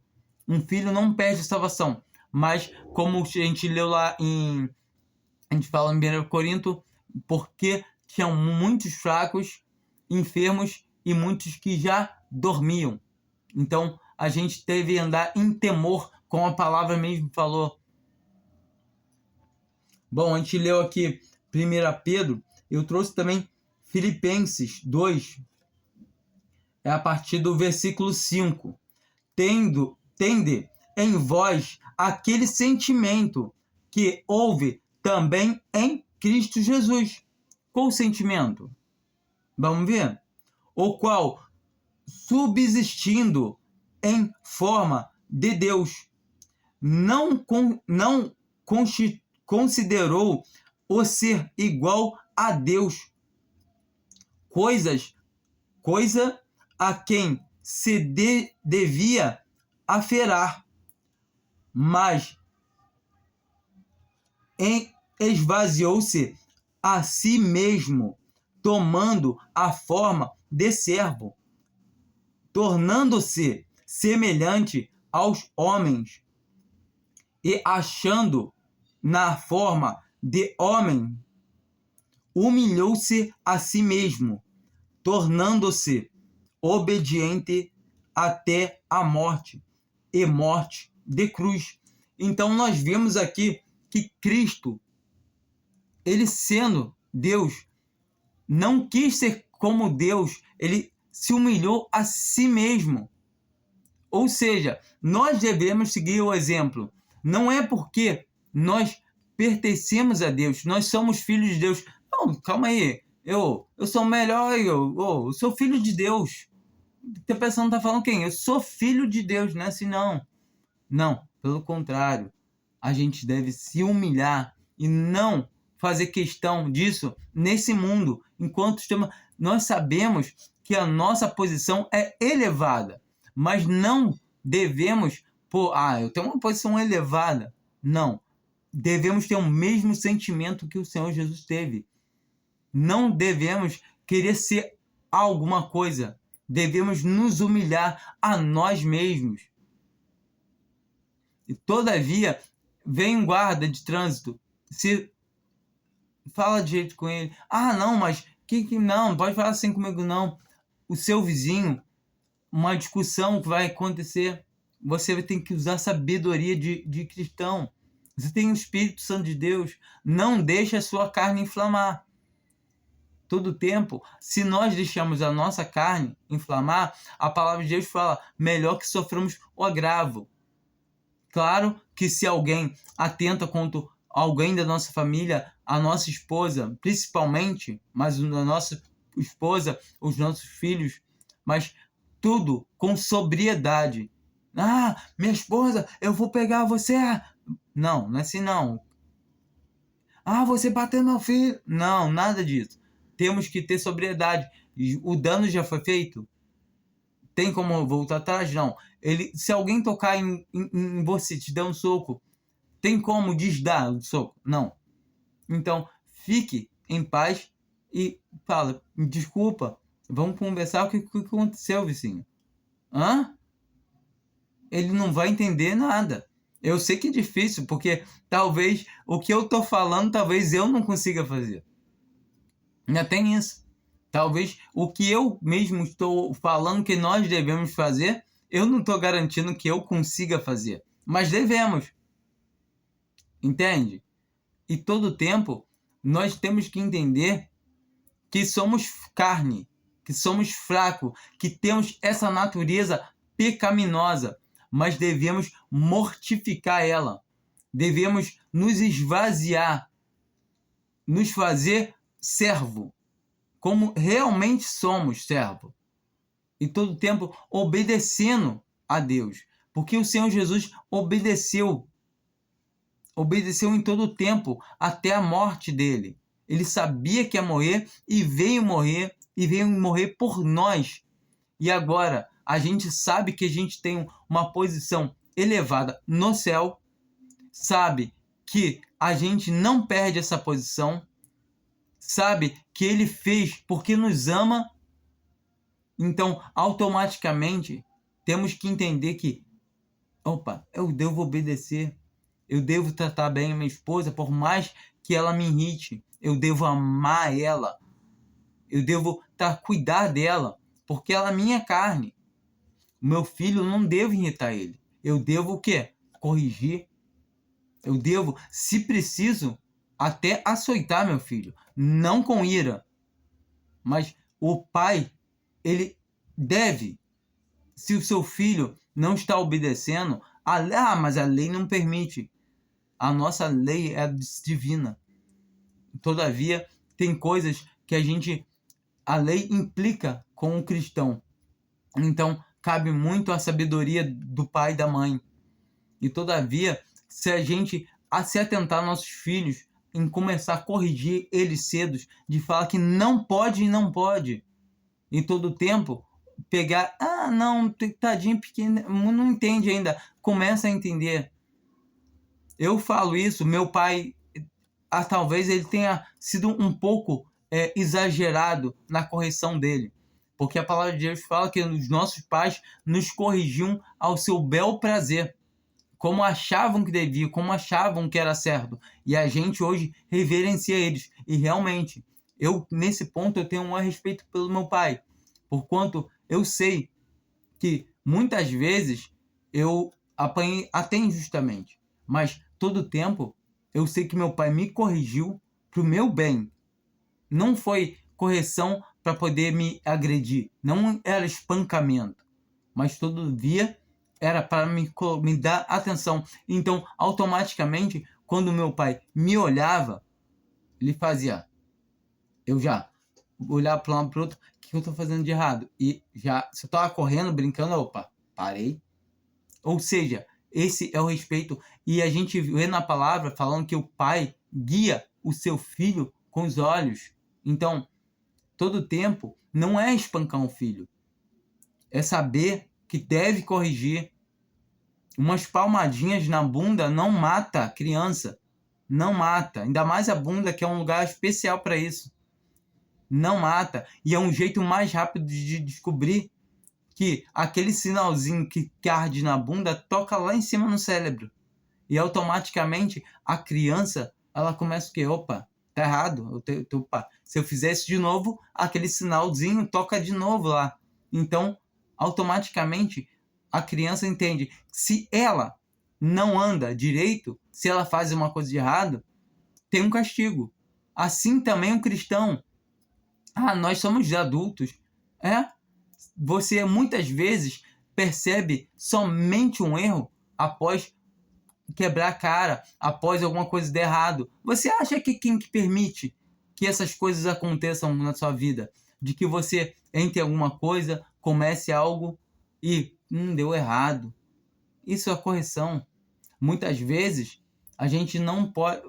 Um filho não perde a salvação. Mas, como a gente leu lá a gente fala em 1 Corinto, porque tinham muitos fracos, enfermos e muitos que já dormiam. Então, a gente deve andar em temor, como a palavra mesmo falou. Bom, a gente leu aqui 1 Pedro, eu trouxe também Filipenses 2, é a partir do versículo 5. Tende em vós aquele sentimento que houve também em Cristo Jesus. Qual o sentimento? Vamos ver. O qual, subsistindo em forma de Deus, não considerou o ser igual a Deus coisa a quem se devia aferrar, mas esvaziou-se a si mesmo, tomando a forma de servo, tornando-se semelhante aos homens, e achando na forma de homem, humilhou-se a si mesmo, tornando-se obediente até a morte, e morte de cruz. Então nós vemos aqui que Cristo, ele sendo Deus, não quis ser como Deus, ele se humilhou a si mesmo. Ou seja, nós devemos seguir o exemplo. Não é porque nós pertencemos a Deus, nós somos filhos de Deus. Não, calma aí, eu sou melhor, eu sou filho de Deus. A pessoa não está falando quem? Eu sou filho de Deus, não é assim não. Não, pelo contrário. A gente deve se humilhar e não fazer questão disso nesse mundo. Enquanto nós sabemos que a nossa posição é elevada, mas não devemos eu tenho uma posição elevada. Não. Devemos ter o mesmo sentimento que o Senhor Jesus teve. Não devemos querer ser alguma coisa. Devemos nos humilhar a nós mesmos. E todavia, vem um guarda de trânsito, se fala de jeito com ele. Não, mas não pode falar assim comigo não. O seu vizinho, uma discussão que vai acontecer, você tem que usar sabedoria de cristão. Você tem o Espírito Santo de Deus, não deixa a sua carne inflamar. Todo tempo, se nós deixamos a nossa carne inflamar, a palavra de Deus fala, melhor que soframos o agravo. Claro que se alguém atenta contra alguém da nossa família, a nossa esposa, principalmente, mas a nossa esposa, os nossos filhos, mas tudo com sobriedade. Minha esposa, eu vou pegar você. Não, não é assim não. Você bateu no meu filho. Não, nada disso. Temos que ter sobriedade. O dano já foi feito. Tem como voltar atrás? Não. Se alguém tocar em você, te der um soco, tem como desdar o soco? Não. Então, fique em paz e fala, desculpa, vamos conversar o que aconteceu, vizinho. Ele não vai entender nada. Eu sei que é difícil, porque talvez o que eu estou falando, talvez eu não consiga fazer. Ainda tem isso. Talvez o que eu mesmo estou falando que nós devemos fazer, eu não estou garantindo que eu consiga fazer. Mas devemos. Entende? E todo tempo, nós temos que entender que somos carne, que somos fracos, que temos essa natureza pecaminosa, mas devemos mortificar ela. Devemos nos esvaziar, nos fazer servo, como realmente somos servo. e todo o tempo obedecendo a Deus. Porque o Senhor Jesus obedeceu em todo o tempo, até a morte dele. Ele sabia que ia morrer e veio morrer por nós. E agora, a gente sabe que a gente tem uma posição elevada no céu, sabe que a gente não perde essa posição, sabe que ele fez porque nos ama. Então, automaticamente, temos que entender que, opa, eu devo obedecer, eu devo tratar bem a minha esposa, por mais que ela me irrite, eu devo amar ela, eu devo cuidar dela, porque ela é minha carne. O meu filho, não devo irritar ele. Eu devo o quê? Corrigir. Eu devo, se preciso, até açoitar meu filho. Não com ira. Mas o pai, ele deve, se o seu filho não está obedecendo, mas a lei não permite. A nossa lei é divina. Todavia, tem coisas que a lei implica com o cristão. Então, cabe muito a sabedoria do pai e da mãe. E todavia, se a gente se atentar aos nossos filhos, em começar a corrigir eles cedo, de falar que não pode e não pode, em todo o tempo, pegar, não, tadinho pequeno, não entende ainda, começa a entender. Eu falo isso, meu pai, talvez ele tenha sido um pouco exagerado na correção dele. Porque a palavra de Deus fala que os nossos pais nos corrigiam ao seu bel prazer, como achavam que devia, como achavam que era certo. E a gente hoje reverencia eles. E realmente, nesse ponto, eu tenho um respeito pelo meu pai. Porquanto eu sei que muitas vezes eu apanhei até injustamente. Mas todo o tempo eu sei que meu pai me corrigiu para o meu bem. Não foi correção para poder me agredir. Não era espancamento. Mas todo dia era para me dar atenção. Então, automaticamente, quando meu pai me olhava, ele fazia. Eu já olhava para um lado para o outro, o que eu estou fazendo de errado? E já, se eu estava correndo, brincando, opa, parei. Ou seja, esse é o respeito. E a gente vê na palavra falando que o pai guia o seu filho com os olhos. Então, todo tempo não é espancar um filho. É saber que deve corrigir. Umas palmadinhas na bunda não mata a criança. Não mata. Ainda mais a bunda, que é um lugar especial para isso. Não mata. E é um jeito mais rápido de descobrir que aquele sinalzinho que arde na bunda toca lá em cima no cérebro. E automaticamente a criança, ela começa o quê? Opa, tá errado. Opa. Se eu fizer isso de novo, aquele sinalzinho toca de novo lá. Então, automaticamente, a criança entende. Se ela não anda direito, se ela faz uma coisa de errado, tem um castigo. Assim também o cristão. Nós somos adultos. Você muitas vezes percebe somente um erro após quebrar a cara, após alguma coisa dar errado. Você acha que quem que permite que essas coisas aconteçam na sua vida? De que você entre alguma coisa, comece algo e deu errado. Isso é correção. Muitas vezes a gente não pode...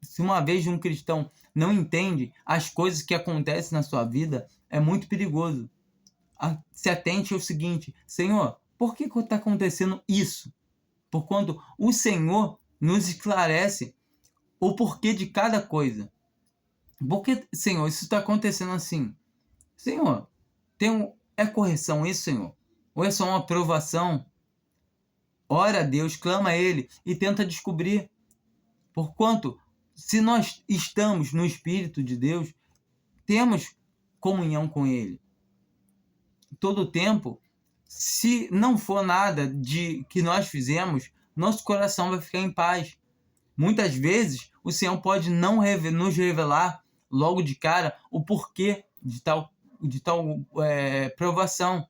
Se uma vez um cristão não entende as coisas que acontecem na sua vida, é muito perigoso. Se atente ao seguinte: Senhor, por que está acontecendo isso? Porquanto o Senhor nos esclarece o porquê de cada coisa. Por que, Senhor, isso está acontecendo assim? Senhor, é correção isso, Senhor? Ou é só uma aprovação? Ora a Deus, clama a Ele e tenta descobrir. Porquanto, se nós estamos no Espírito de Deus, temos comunhão com Ele. Todo o tempo, se não for nada de que nós fizemos, nosso coração vai ficar em paz. Muitas vezes, o Senhor pode não nos revelar logo de cara o porquê de tal provação.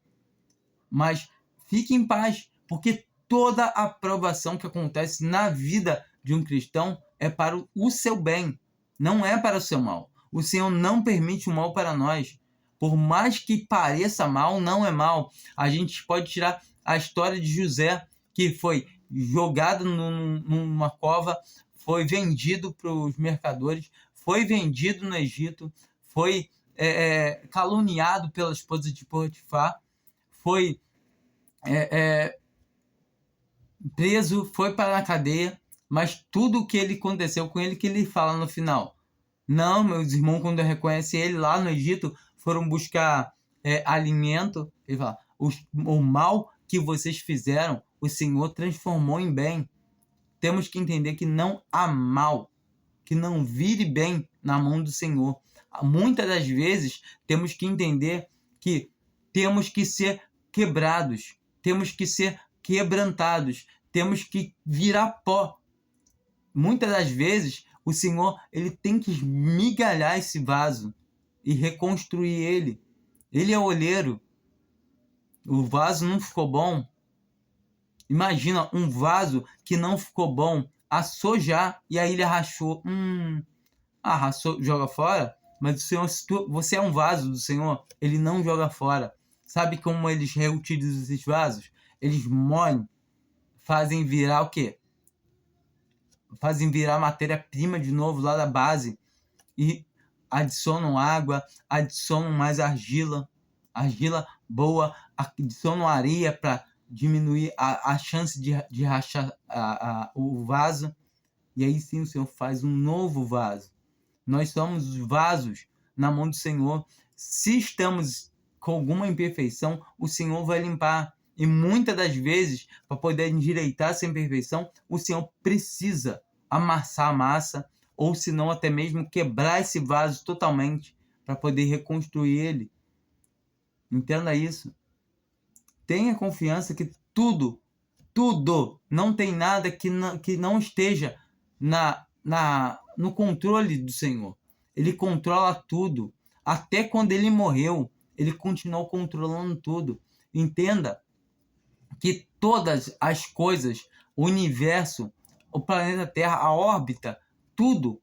Mas fique em paz, porque toda a provação que acontece na vida de um cristão é para o seu bem, não é para o seu mal. O Senhor não permite o mal para nós, Por mais que pareça mal, não é mal. A gente pode tirar a história de José, que foi jogado numa cova, foi vendido para os mercadores, foi vendido no Egito, foi caluniado pela esposa de Potifar, foi preso, foi para a cadeia, mas tudo o que ele aconteceu com ele, que ele fala no final. Não, meus irmãos, quando reconhecem ele lá no Egito, foram buscar alimento. Ele fala, o mal que vocês fizeram, o Senhor transformou em bem. Temos que entender que não há mal, que não vire bem na mão do Senhor. Muitas das vezes, temos que entender que temos que ser quebrados, temos que ser quebrantados, temos que virar pó. Muitas das vezes, o Senhor ele tem que esmigalhar esse vaso e reconstruir ele. Ele é o olheiro. O vaso não ficou bom. Imagina um vaso que não ficou bom, assou já e aí ele rachou. Arrasou, joga fora? Mas o Senhor, se você é um vaso do Senhor, ele não joga fora. Sabe como eles reutilizam esses vasos? Eles moem, fazem virar o quê? Fazem virar matéria-prima de novo lá da base e adicionam água, adicionam mais argila boa, adicionam areia para diminuir a chance de rachar o vaso. E aí sim o Senhor faz um novo vaso. Nós somos os vasos na mão do Senhor. Se estamos com alguma imperfeição, o Senhor vai limpar. E muitas das vezes, para poder endireitar essa imperfeição, o Senhor precisa amassar a massa, ou se não até mesmo quebrar esse vaso totalmente para poder reconstruir ele. Entenda isso. Tenha confiança que tudo, não tem nada que não esteja no controle do Senhor. Ele controla tudo. Até quando ele morreu, ele continuou controlando tudo. Entenda que todas as coisas, o universo, o planeta Terra, a órbita, tudo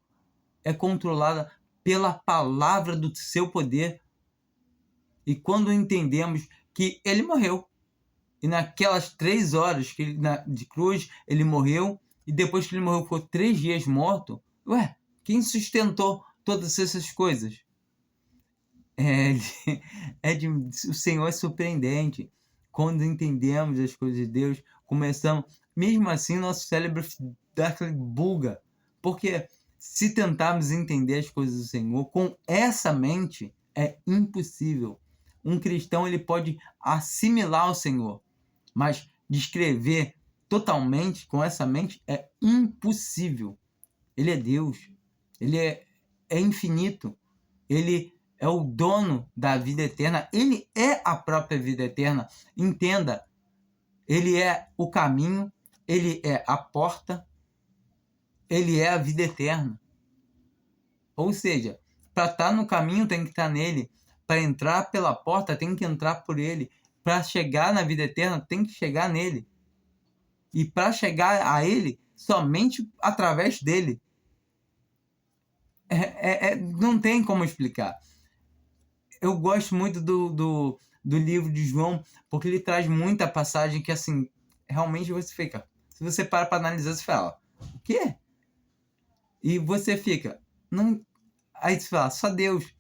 é controlada pela palavra do seu poder. E quando entendemos que ele morreu, e naquelas 3 horas de cruz, ele morreu, e depois que ele morreu, ficou 3 dias morto, quem sustentou todas essas coisas? O Senhor é surpreendente. Quando entendemos as coisas de Deus, começamos, mesmo assim, nosso cérebro dá aquela buga. Porque se tentarmos entender as coisas do Senhor com essa mente, é impossível. Um cristão ele pode assimilar o Senhor, mas descrever totalmente com essa mente é impossível. Ele é Deus. Ele é infinito. Ele é o dono da vida eterna. Ele é a própria vida eterna. Entenda. Ele é o caminho. Ele é a porta. Ele é a vida eterna. Ou seja, para estar no caminho tem que estar nele. Para entrar pela porta tem que entrar por ele. Para chegar na vida eterna tem que chegar nele. E para chegar a ele, somente através dele. Não tem como explicar. Eu gosto muito do livro de João, porque ele traz muita passagem que, assim, realmente você fica... Se você para analisar, você fala, o quê? E você fica... Não... Aí você fala, só Deus.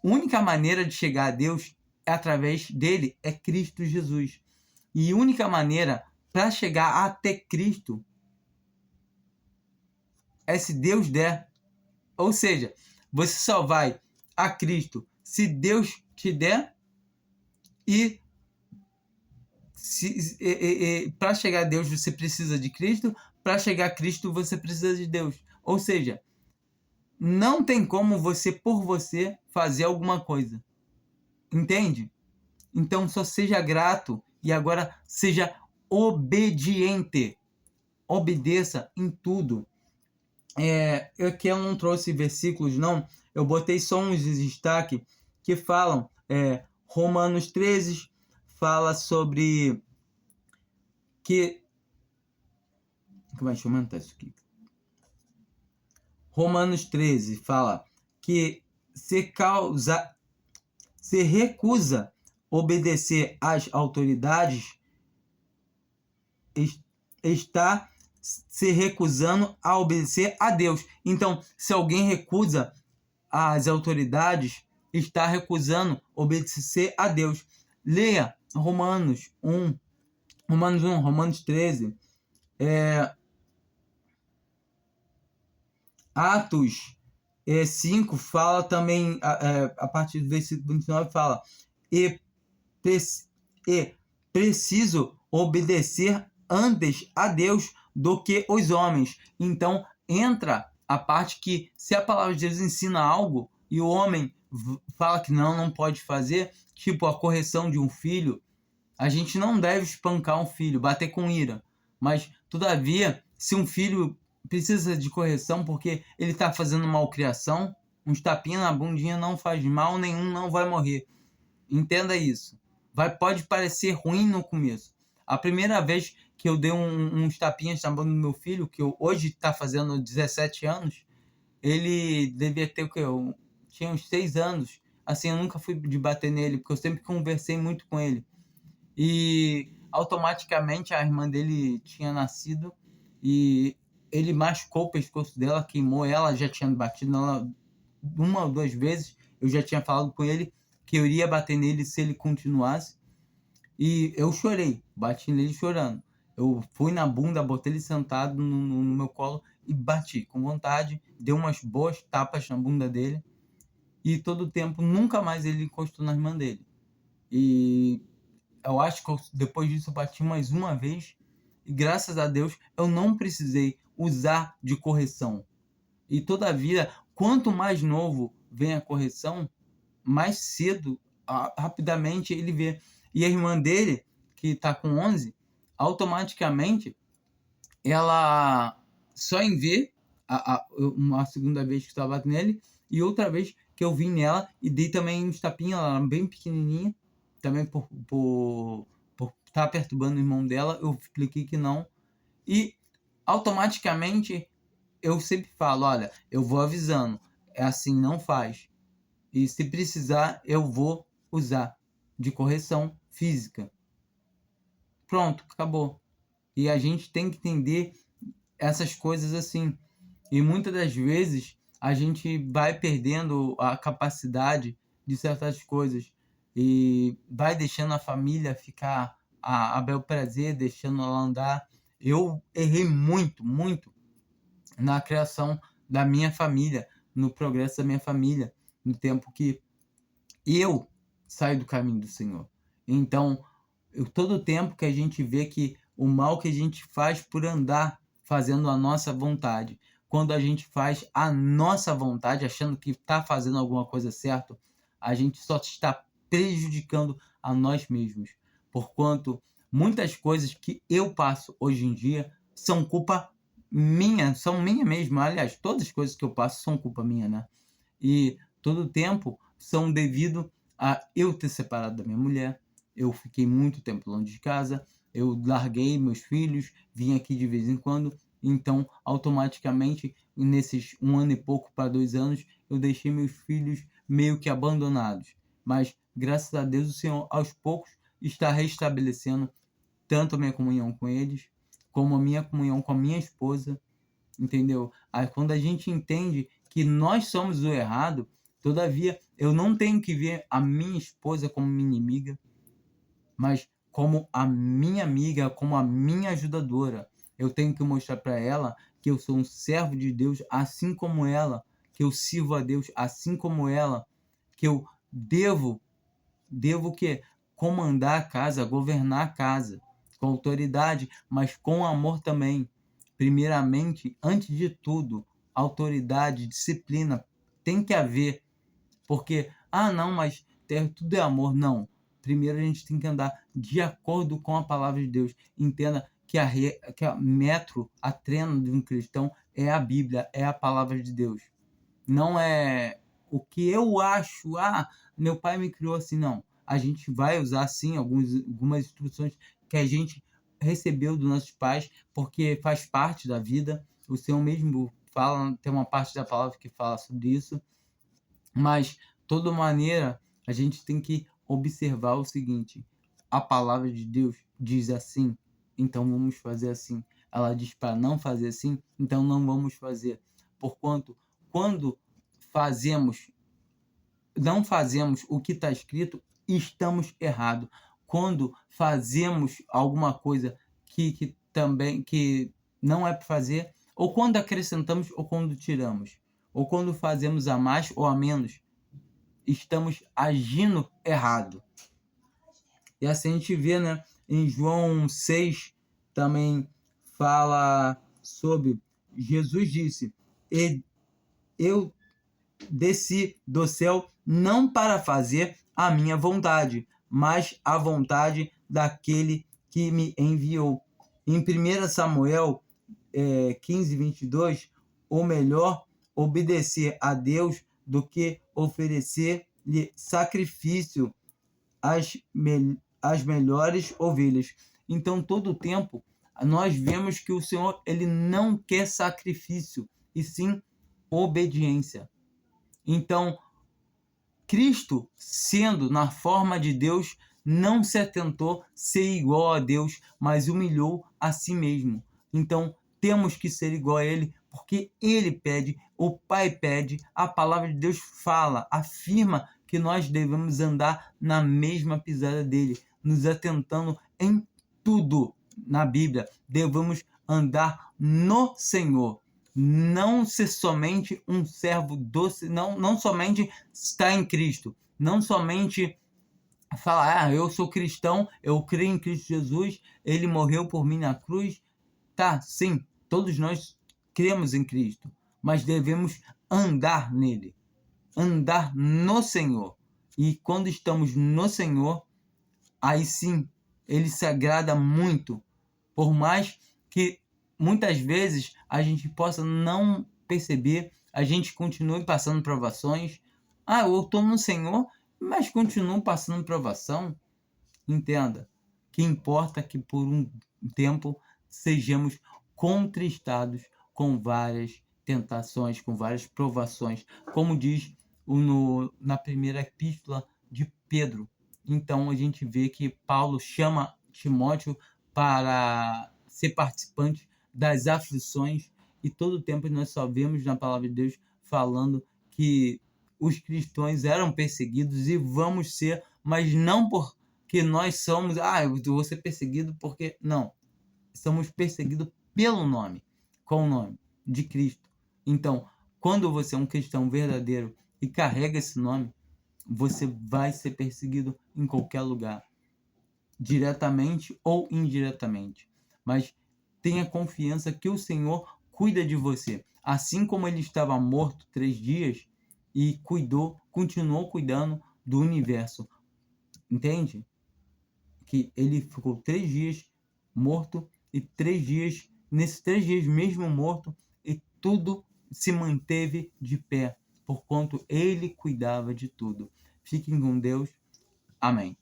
A única maneira de chegar a Deus é através dele, é Cristo Jesus. E a única maneira para chegar até Cristo é se Deus der. Ou seja, você só vai a Cristo se Deus te der, e para chegar a Deus você precisa de Cristo, para chegar a Cristo você precisa de Deus. Ou seja, não tem como você por você fazer alguma coisa. Entende? Então só seja grato e agora seja obediente. Obedeça em tudo. Aqui eu não trouxe versículos, não. Eu botei só uns de destaque que falam. Romanos 13 fala sobre que... Deixa eu aumentar isso aqui. Romanos 13 fala que se causa... se recusa obedecer às autoridades, está se recusando a obedecer a Deus. Então, se alguém recusa às autoridades, está recusando obedecer a Deus. Leia Romanos 1, Romanos 13, Atos 5 fala também, a partir do versículo 29 fala, e preciso obedecer antes a Deus do que os homens. Então entra a parte que, se a palavra de Deus ensina algo e o homem fala que não pode fazer, tipo a correção de um filho, a gente não deve espancar um filho, bater com ira. Mas, todavia, se um filho precisa de correção porque ele está fazendo malcriação, uns tapinhas na bundinha não faz mal nenhum, não vai morrer. Entenda isso. Pode parecer ruim no começo. A primeira vez que eu dei uns tapinhas na bunda do meu filho, que hoje está fazendo 17 anos, ele devia ter o quê? Eu tinha uns 6 anos. Assim, eu nunca fui de bater nele, porque eu sempre conversei muito com ele. E automaticamente a irmã dele tinha nascido e ele machucou o pescoço dela, queimou ela, já tinha batido nela 1 ou 2 vezes. Eu já tinha falado com ele que eu iria bater nele se ele continuasse. E eu chorei, bati nele chorando. Eu fui na bunda, botei ele sentado no meu colo e bati com vontade, dei umas boas tapas na bunda dele. E todo o tempo, nunca mais ele encostou na irmã dele. E eu acho que depois disso eu bati mais uma vez. E graças a Deus eu não precisei usar de correção. E todavia, quanto mais novo vem a correção, mais cedo, rapidamente ele vê. E a irmã dele, que está com 11, automaticamente, ela só em ver uma segunda vez que eu estava nele e outra vez que eu vim nela e dei também uns tapinhas, ela era bem pequenininha, também por estar perturbando o irmão dela, eu expliquei que não. E automaticamente eu sempre falo, olha, eu vou avisando, é assim, não faz. E se precisar, eu vou usar de correção física. Pronto, acabou. E a gente tem que entender essas coisas assim. E muitas das vezes a gente vai perdendo a capacidade de certas coisas e vai deixando a família ficar a bel prazer, deixando ela andar. Eu errei muito, muito na criação da minha família, no progresso da minha família, no tempo que eu saio do caminho do Senhor. Então, todo o tempo que a gente vê que o mal que a gente faz por andar fazendo a nossa vontade, quando a gente faz a nossa vontade, achando que está fazendo alguma coisa certa, a gente só está prejudicando a nós mesmos. Porquanto muitas coisas que eu passo hoje em dia são culpa minha, são minha mesmo. Aliás, todas as coisas que eu passo são culpa minha, né? E todo o tempo são devido a eu ter separado da minha mulher. Eu fiquei muito tempo longe de casa, eu larguei meus filhos, vim aqui de vez em quando, então automaticamente nesses 1 ano e pouco para 2 anos eu deixei meus filhos meio que abandonados. Mas graças a Deus o Senhor aos poucos está restabelecendo tanto a minha comunhão com eles, como a minha comunhão com a minha esposa, entendeu? Aí quando a gente entende que nós somos o errado, todavia eu não tenho que ver a minha esposa como minha inimiga, mas como a minha amiga, como a minha ajudadora. Eu tenho que mostrar para ela que eu sou um servo de Deus, assim como ela, que eu sirvo a Deus, assim como ela, que eu devo o quê? Comandar a casa, governar a casa, com autoridade, mas com amor também. Primeiramente, antes de tudo, autoridade, disciplina tem que haver, porque, não, mas tudo é amor. Não. Primeiro a gente tem que andar de acordo com a palavra de Deus. Entenda que a metro, a trena de um cristão é a Bíblia, é a palavra de Deus. Não é o que eu acho, meu pai me criou assim, não. A gente vai usar, sim, algumas instruções que a gente recebeu dos nossos pais, porque faz parte da vida. O Senhor mesmo fala, tem uma parte da palavra que fala sobre isso. Mas, de toda maneira, A gente tem que observar o seguinte: a palavra de Deus diz assim, então vamos fazer assim. Ela diz para não fazer assim, então não vamos fazer. Porquanto, quando fazemos, não fazemos o que está escrito, estamos errados. Quando fazemos alguma coisa que também que não é para fazer, ou quando acrescentamos ou quando tiramos, ou quando fazemos a mais ou a menos, estamos agindo errado. E assim a gente vê, né? Em João 6 também fala sobre Jesus disse: Eu desci do céu não para fazer a minha vontade, mas a vontade daquele que me enviou. Em 1 Samuel 15:22, o melhor obedecer a Deus do que oferecer-lhe sacrifício às melhores ovelhas. Então, todo o tempo, nós vemos que o Senhor ele não quer sacrifício, e sim obediência. Então, Cristo, sendo na forma de Deus, não se atentou ser igual a Deus, mas humilhou a si mesmo. Então, temos que ser igual a Ele, porque Ele pede, o Pai pede, a palavra de Deus fala, afirma que nós devemos andar na mesma pisada dele, nos atentando em tudo na Bíblia. Devemos andar no Senhor, não ser somente um servo doce, não somente estar em Cristo, não somente falar, eu sou cristão, eu creio em Cristo Jesus, ele morreu por mim na cruz. Tá, sim, todos nós cremos em Cristo, mas devemos andar nele, andar no Senhor. E quando estamos no Senhor, aí sim, ele se agrada muito, por mais que muitas vezes a gente possa não perceber, a gente continue passando provações. Eu estou no Senhor, mas continuo passando provação. Entenda, que importa que por um tempo sejamos contristados com várias tentações, com várias provações, como diz na primeira epístola de Pedro. Então a gente vê que Paulo chama Timóteo para ser participante das aflições, e todo o tempo nós só vemos na palavra de Deus falando que os cristãos eram perseguidos e vamos ser, mas não porque nós somos, eu vou ser perseguido porque... Não, somos perseguidos pelo nome, com o nome de Cristo. Então, quando você é um cristão verdadeiro e carrega esse nome, você vai ser perseguido em qualquer lugar, diretamente ou indiretamente. Mas tenha confiança que o Senhor cuida de você. Assim como ele estava morto 3 dias e continuou cuidando do universo. Entende? Que ele ficou 3 dias morto e 3 dias, nesses 3 dias mesmo morto, e tudo se manteve de pé, porquanto ele cuidava de tudo. Fiquem com Deus. Amém.